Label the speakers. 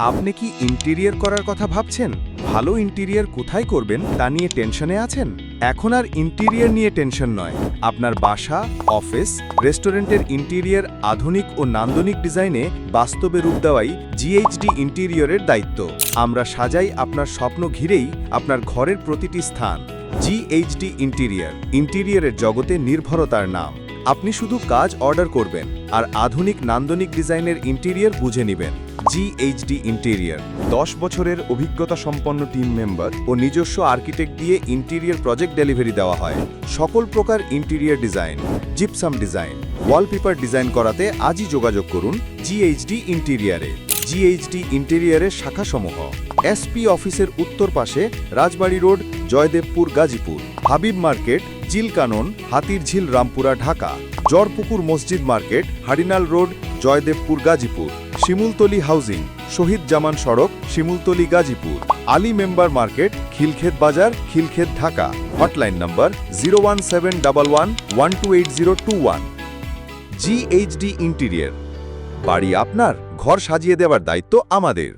Speaker 1: আপনি কি ইন্টেরিয়র করার কথা ভাবছেন? ভালো ইন্টেরিয়র কোথায় করবেন তা নিয়ে টেনশনে আছেন? এখন আর ইন্টেরিয়র নিয়ে টেনশন নয়। আপনার বাসা, অফিস, রেস্টুরেন্টের ইন্টেরিয়র আধুনিক ও নান্দনিক ডিজাইনে বাস্তবে রূপ দেওয়াই জিএইচডি ইন্টেরিয়রের দায়িত্ব। আমরা সাজাই আপনার স্বপ্ন ঘিরেই আপনার ঘরের প্রতিটি স্থান। জিএইচডি ইন্টেরিয়রের জগতে নির্ভরতার নাম। আপনি শুধু কাজ অর্ডার করবেন আর আধুনিক নান্দনিক ডিজাইনের ইন্টেরিয়র বুঝে নেবেন। জিএইচডি ইন্টেরিয়র 10 বছরের অভিজ্ঞতা সম্পন্ন টিম মেম্বার ও নিজস্ব আর্কিটেক্ট দিয়ে ইন্টেরিয়র প্রজেক্ট ডেলিভারি দেওয়া হয়। সকল প্রকার interior design, gypsum design, wallpaper design করাতে আজই যোগাযোগ করুন জিএইচডি ইন্টেরিয়রে। জিএইচডি ইন্টেরিয়রের শাখাসমূহ: এসপি অফিসের উত্তর পাশে, রাজবাড়ী রোড, জয়দেবপুর, গাজীপুর; হাবিব মার্কেট, জিলকানন, হাতিরঝিল, রামপুরা, ঢাকা; জরপুকুর মসজিদ market, Hadinal road, Joydebpur, Gazipur; Shimultoli housing, Shahid Zaman সড়ক, শিমুলতলি, গাজীপুর; আলী মেম্বার মার্কেট, খিলক্ষেত বাজার, Khilkhet, Dhaka. Hotline number 01711128021। GHD interior, বাড়ি আপনার, ঘর সাজিয়ে দেওয়ার দায়িত্ব আমাদের।